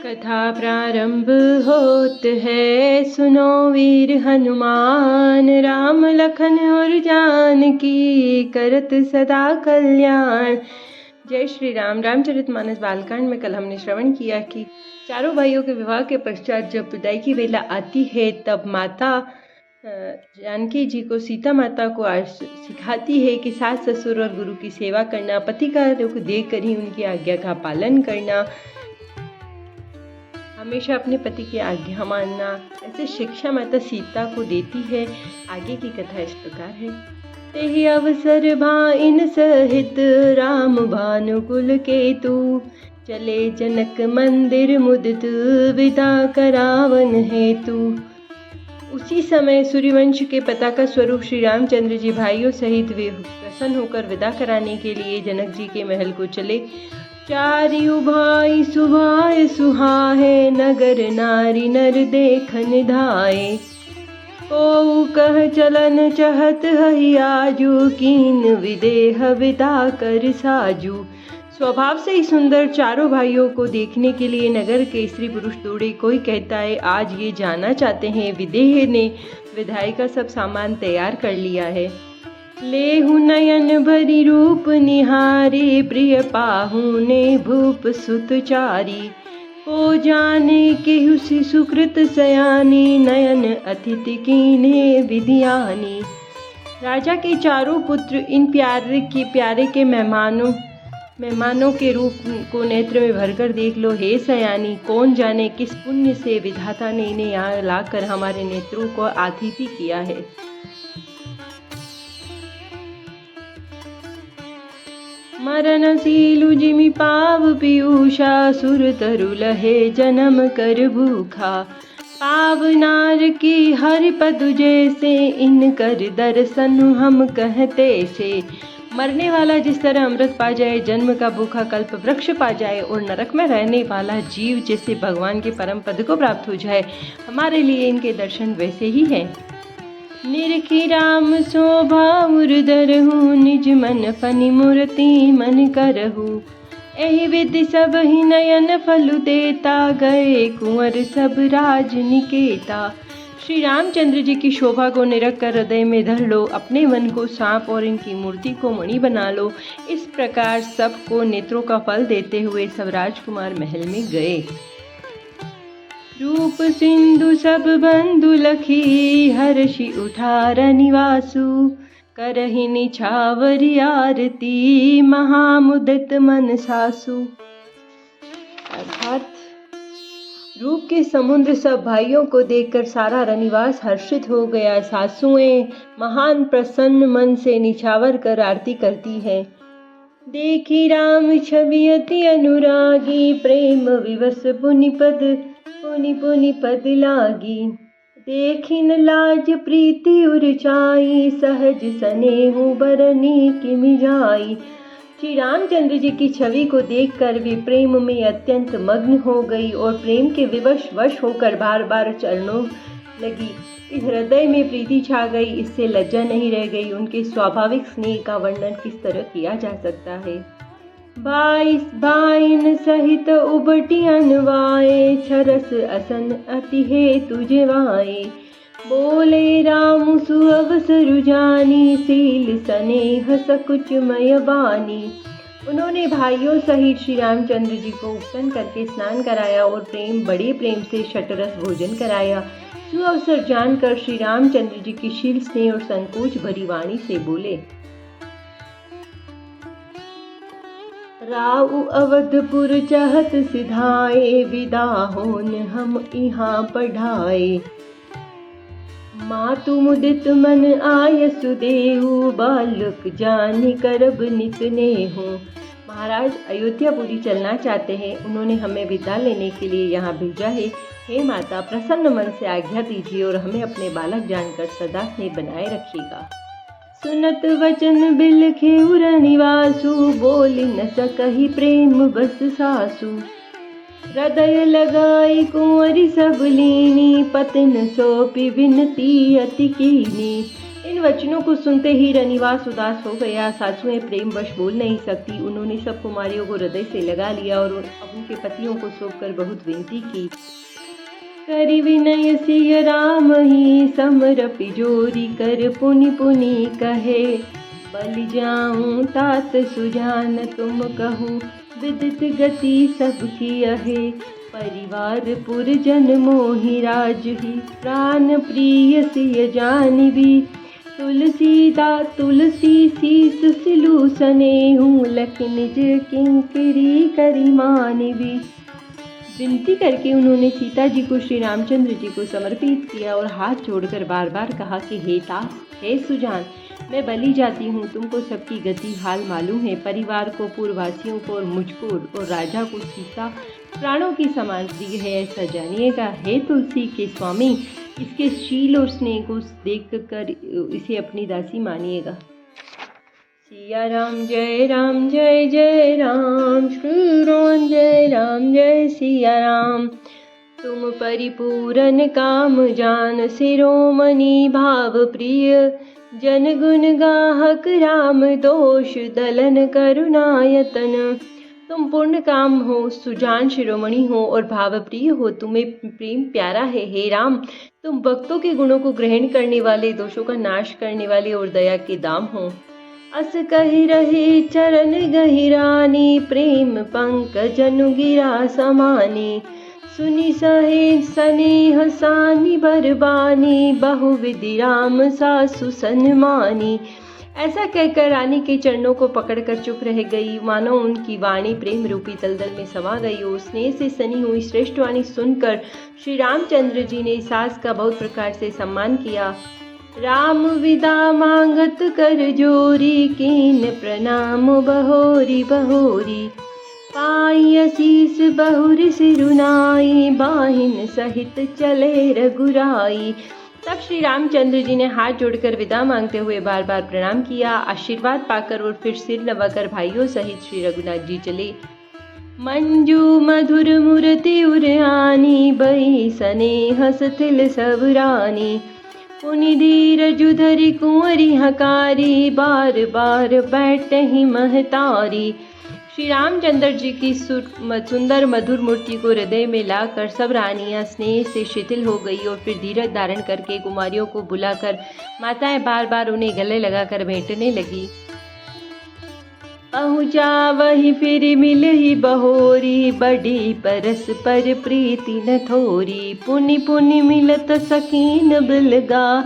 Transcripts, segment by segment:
कथा प्रारंभ होत है, सुनो वीर हनुमान। राम लखन और जानकी करत सदा कल्याण। जय श्री राम। रामचरितमानस बालकांड में कल हमने श्रवण किया कि चारों भाइयों के विवाह के पश्चात जब विदाई की वेला आती है तब माता जानकी जी को, सीता माता को सिखाती है कि सास ससुर और गुरु की सेवा करना, पति का रुख देकर ही उनकी आज्ञा का पालन करना, हमेशा अपने पति की आज्ञा मानना। ऐसे शिक्षा माता सीता को देती है। आगे की कथा इस प्रकार है। तेहि अवसर भाइन सहित राम भानुकुल केतु, चले जनक मंदिर मुदित विदा करावन हेतु। उसी समय सूर्यवंश के पताका स्वरूप श्री रामचंद्र जी भाइयों सहित वे प्रसन्न होकर विदा कराने के लिए जनक जी के महल को चले। चारियु भाई सुभाए सुहाए, नगर नारी नर देखन धाये। ओ कह चलन चहत हहि आजू, कीन विदेह विदा कर साजू। स्वभाव से ही सुंदर चारों भाइयों को देखने के लिए नगर के स्त्री पुरुष दौड़े। कोई कहता है आज ये जाना चाहते हैं। विदेह ने विदाई का सब सामान तैयार कर लिया है। लेहु नयन भरी रूप निहारी, प्रिय पाहुने भूप सुत चारी। को जाने केहु सुकृत सयानी, नयन अतिथि कीन्हे विधियानी। राजा के चारों पुत्र इन प्यारे के मेहमानों के रूप को नेत्र में भरकर देख लो। हे सयानी, कौन जाने किस पुण्य से विधाता ने इन्हें यहाँ लाकर हमारे नेत्रों को आतिथ्य किया है। मरणशीलु जिमि पाव पीयूषा, सुर तरु लहे जन्म कर भूखा। पावनार की हरि पदु जैसे, इन कर दर्शन हम कहते से। मरने वाला जिस तरह अमृत पा जाए, जन्म का भूखा कल्प वृक्ष पा जाए और नरक में रहने वाला जीव जैसे भगवान के परम पद को प्राप्त हो जाए, हमारे लिए इनके दर्शन वैसे ही हैं। निरखी राम शोभा उर्दरहु, निज मन फनि मूर्ति मन करहु। एहि विधि सब ही नयन फलु देता, गए कुंवर सब राज निकेता। श्री रामचंद्र जी की शोभा को निरख कर हृदय में धर लो, अपने मन को सांप और इनकी मूर्ति को मणि बना लो। इस प्रकार सबको नेत्रों का फल देते हुए सब राजकुमार महल में गए। रूप सिंधु सब बंधु लखी, हर्षि उठार निवासु। करहि निछावरी आरती, महामुदित मन सासु। अर्थात रूप के समुद्र सब भाइयों को देखकर सारा रनिवास हर्षित हो गया। सासुएं महान प्रसन्न मन से निछावर कर आरती करती है। देखी राम छवि अति अनुरागी, प्रेम विवश पुनि पद लागी। देखिन लाज प्रीति उरचाई, सहज स्नेहु बरनी किमि जाई। श्री रामचंद्र जी की छवि को देखकर वे प्रेम में अत्यंत मग्न हो गई और प्रेम के वश होकर बार बार चरणों लगी। इस हृदय में प्रीति छा गई, इससे लज्जा नहीं रह गई। उनके स्वाभाविक स्नेह का वर्णन किस तरह किया जा सकता है। बाइन सहित उबटी अनवाए, छरस असन अति हेतु जेवाए। बोले राम सुअवसरु जानी, सील स्नेह सकुच मय बानी। उन्होंने भाइयों सहित श्री रामचंद्र जी को उपसन करके स्नान कराया और बड़े प्रेम से शतरस भोजन कराया। सुअवसर जानकर श्री रामचंद्र जी की शील स्नेह और संकोच भरी वाणी से बोले। राउ अवधपुर चहत सिधाए, विदा होन हम यहाँ पढ़ाए। मातु मुदित मन आय सुदेहु, बालक जानि करब नित नेहु। महाराज अयोध्यापुरी चलना चाहते हैं, उन्होंने हमें विदा लेने के लिए यहाँ भेजा है। हे माता, प्रसन्न मन से आज्ञा दीजिए और हमें अपने बालक जानकर सदा स्नेह बनाए रखिएगा। सुनत वचन बिलखे उर निवासु, बोली न सकहि प्रेम बस सासु। हृदय लगाई कुंवरी सब लीनी, पतिन सौंपी विनती अति कीनी। इन वचनों को सुनते ही रनिवास उदास हो गया। सासुएं प्रेमवश बोल नहीं सकती। उन्होंने सब कुमारियों को हृदय से लगा लिया और अब उनके पतियों को सौंपकर बहुत विनती की। करि विनय सिय राम ही समरपि जोरी कर पुनि पुनि कहे, बलि जाऊं तात सुजान तुम कहूँ विदित गति सबकी अहे। परिवार पुरजन मोहि राजहि प्राण प्रिय सिय जानिबी, तुलसी शीस सिलु सनेहु लखि निज किंकरी करि मानिबी। विनती करके उन्होंने सीता जी को श्री रामचंद्र जी को समर्पित किया और हाथ जोड़कर बार बार कहा कि हे तात, हे सुजान, मैं बलि जाती हूँ, तुमको सबकी गति हाल मालूम है। परिवार को, पूर्ववासियों को और मुझको और राजा को सीता प्राणों की समान प्रिय है, ऐसा जानिएगा। हे तुलसी के स्वामी, इसके शील और स्नेह को देख कर इसे अपनी दासी मानिएगा। सिया राम जय जय राम, श्री राम जय सिया राम। तुम परिपूरन काम जान, शिरोमणि भाव प्रिय, जन गुण गाहक राम दोष दलन करुणायतन। तुम पूर्ण काम हो, सुजान शिरोमणि हो और भाव प्रिय हो, तुम्हें प्रेम प्यारा है। हे राम, तुम भक्तों के गुणों को ग्रहण करने वाले, दोषों का नाश करने वाले और दया के दाम हो। अस कहि रहे चरण गहिरानी, प्रेम पंकजनु गिरा समानी, सुनि सहे स्नेह सानि बरबानी, बहुविधि राम सासु सन्मानी। ऐसा कहकर रानी के चरणों को पकड़कर चुप रह गई, मानो उनकी वाणी प्रेम रूपी दलदल में समा गई हो। स्नेह से सनी हुई श्रेष्ठ वाणी सुनकर श्री रामचंद्र जी ने सास का बहुत प्रकार से सम्मान किया। राम विदा मांगत कर जोरी, कीन प्रणाम बहोरी बहोरी, पाई असीस बहुर सिरुनाई, बाहिन सहित चले रघुराई। तब श्री रामचंद्र जी ने हाथ जोड़कर विदा मांगते हुए बार बार प्रणाम किया। आशीर्वाद पाकर और फिर सिर नवाकर भाइयों सहित श्री रघुनाथ जी चले। मंजू मधुर मूर्ति उरआनी, बई स्नेह सथिल सब रानी, पुनि धीरजु धरि कुंवरी हकारी, बार बार बैठहि महतारी। श्री रामचंद्र जी की सुंदर मधुर मूर्ति को हृदय में लाकर सब रानियां स्नेह से शिथिल हो गई और फिर धीरज धारण करके कुमारियों को बुलाकर माताएं बार बार उन्हें गले लगाकर भेंटने लगी। पहुँचा वही फिर मिलहि बहोरी, बड़ी परस पर प्रीति न थोरी, पुनि पुनि मिलत सकीन बिलगा,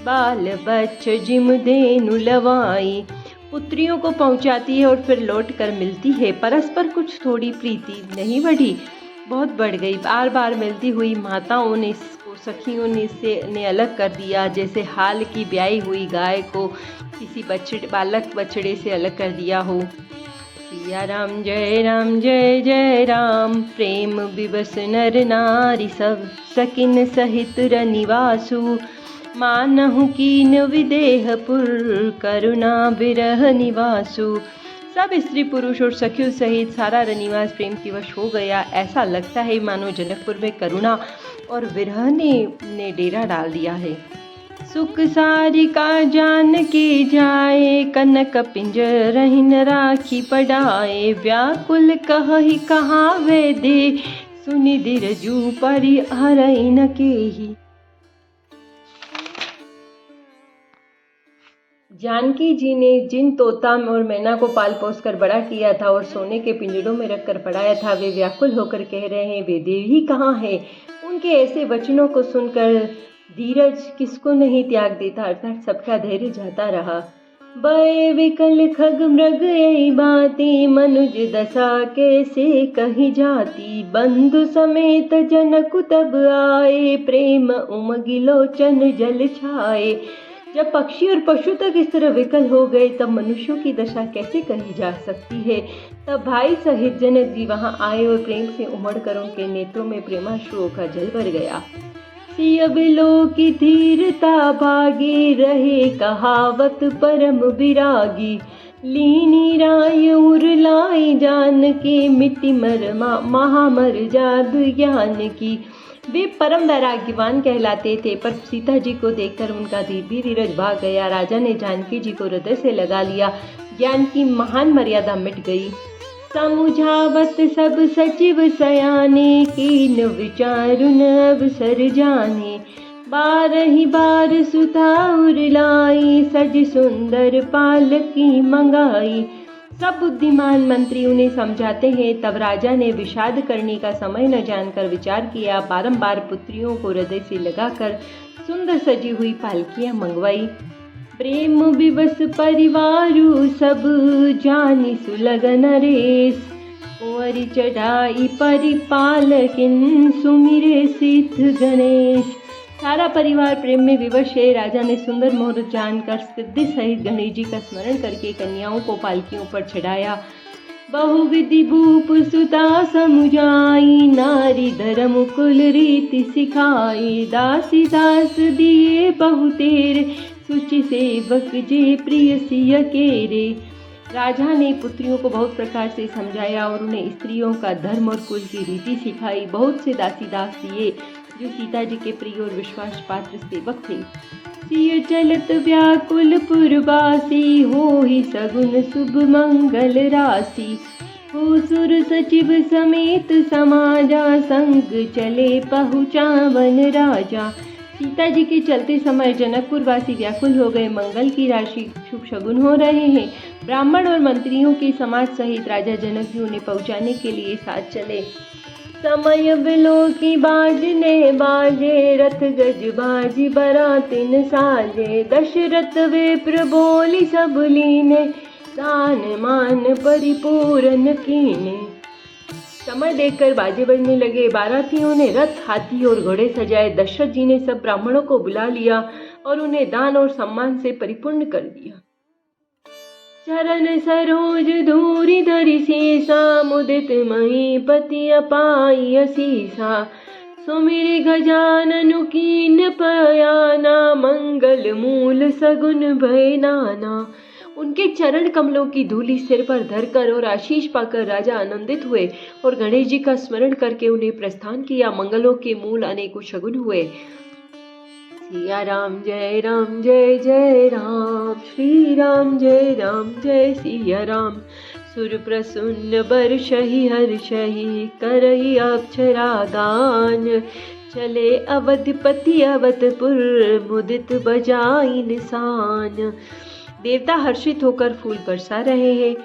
बाल बच्च जिम देनु लवाई। पुत्रियों को पहुंचाती है और फिर लौट कर मिलती है। परस्पर कुछ थोड़ी प्रीति नहीं बढ़ी, बहुत बढ़ गई। बार बार मिलती हुई माताओं ने सखियों ने अलग कर दिया, जैसे हाल की ब्याई हुई गाय को किसी बालक बछड़े से अलग कर दिया हो। सिया राम जय जय राम, प्रेम विवश नर नारी सब, सकिन सहित रनिवासु, मानहु कीन विदेह पुर, करुणा विरह निवासु। सब स्त्री पुरुष और सखियों सहित सारा रनिवास प्रेम की वश हो गया। ऐसा लगता है मानो जनकपुर में करुणा और विरह ने डेरा डाल दिया है। सुख सारिका जानकी जाए, कनक पिंजरहिन राखी पढ़ाए, व्याकुल कहहि कहावे दे, सुनि दिरजू परि हरइ न केहि। जानकी जी ने जिन तोता और मैना को पाल पोस कर बड़ा किया था और सोने के पिंजड़ों में रखकर पढ़ाया था, वे व्याकुल होकर कह रहे हैं, वे देवी कहाँ है। उनके ऐसे वचनों को सुनकर धीरज किसको नहीं त्याग देता, अर्थात सबका धैर्य जाता रहा। बय विकल खग मृग यही बाती, मनुज दशा कैसे कही जाती, बंधु समेत जनक तब आए, प्रेम उमगी लोचन जल छाए। जब पक्षी और पशु तक इस तरह विकल हो गए, तब मनुष्यों की दशा कैसे कही जा सकती है। तब भाई सहित जनक जी वहां आए और प्रेम से उमड़कर उनके नेत्रों में प्रेमाश्रुओं का जल भर गया। सिय बिलो की धीरता भागी, रहे कहावत परम विरागी, लीनी राय उरलाई जान की, मिट्टी मर महामर जादू ज्ञान की। वे परम वैराग्यवान कहलाते थे, पर सीता जी को देखकर उनका भी धीरज भाग गया। राजा ने जानकी जी को हृदय से लगा लिया। ज्ञान की महान मर्यादा मिट गई। समुझावत सब सचिव सयाने, कीन विचारुन अवसर जाने। 12 बार सुता उरलाई, सज सुंदर पालकी मंगाई। सब बुद्धिमान मंत्री उन्हें समझाते हैं, तब राजा ने विषाद करने का समय न जानकर विचार किया। बारंबार पुत्रियों को हृदय से लगाकर सुंदर सजी हुई पालकियां मंगवाई। प्रेम विवश परिवारु सब, जानी सुलगन रेस। कुंवर चढ़ाई परिपालकिन, सुमिरे सिद्ध गणेश। सारा परिवार प्रेम में विवश है। राजा ने सुंदर मुहूर्त जानकर सिद्धि सहित गणेश जी का स्मरण करके कन्याओं को पालकियों पर चढ़ाया। बहुविधि भूप सुता समुझाई, नारी धर्म कुल रीति सिखाई। दासी दास दिए बहुतेरे, सुचि सेवक जे प्रिय सिय केरे। राजा ने पुत्रियों को बहुत प्रकार से समझाया और उन्हें स्त्रियों का धर्म और कुल की रीति सिखाई। बहुत से दासी दास दिए जो सीता जी के प्रिय और विश्वास पात्र सेवक थे। सिय चलत व्याकुल पुरवासी, हो ही सगुन शुभ मंगल राशि। हो सुर सचिव समेत समाजा, संग चले पहुँचा वन राजा। सीता जी के चलते समय जनकपुर वासी व्याकुल हो गए। मंगल की राशि शुभ शगुन हो रहे हैं। ब्राह्मण और मंत्रियों के समाज सहित राजा जनक जी उन्हें पहुँचाने के लिए साथ चले। समय बिलो की बाजने बाजे, रथ गज बाजी बरातिन साजे। दशरथ विप्र बोली सब लीने, दान मान परिपूर्ण कीने। समय देखकर बाजे बजने लगे। बारातियों ने रथ, हाथी और घोड़े सजाए। दशरथ जी ने सब ब्राह्मणों को बुला लिया और उन्हें दान और सम्मान से परिपूर्ण कर दिया। चरण सरोज धूरि धरि शेषा, मुदित महीपति अपाई असीसा। सुमिरि गजाननु कीन पयाना, मंगल मूल सगुन भय नाना। उनके चरण कमलों की धूलि सिर पर धरकर और आशीष पाकर राजा आनंदित हुए और गणेश जी का स्मरण करके उन्हें प्रस्थान किया। मंगलों के मूल अनेकों शगुन हुए। सिया राम जय जय राम, श्री राम जय सिया राम। सुर प्रसन्न बरसहि हर्षहि, करहि अक्षरादान। चले अवधपति अवधपुर, मुदित बजाई निशान। देवता हर्षित होकर फूल बरसा रहे हैं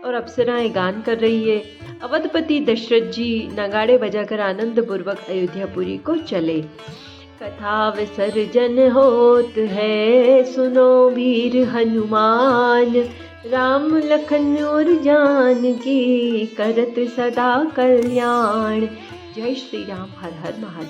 और अप्सराएं गान कर रही है। अवधपति दशरथ जी नगाड़े बजाकर आनंद पूर्वक अयोध्यापुरी को चले। कथा विसर्जन होत है, सुनो वीर हनुमान। राम लखन और जानकी, करत सदा कल्याण। जय श्री राम। हर हर महादेव।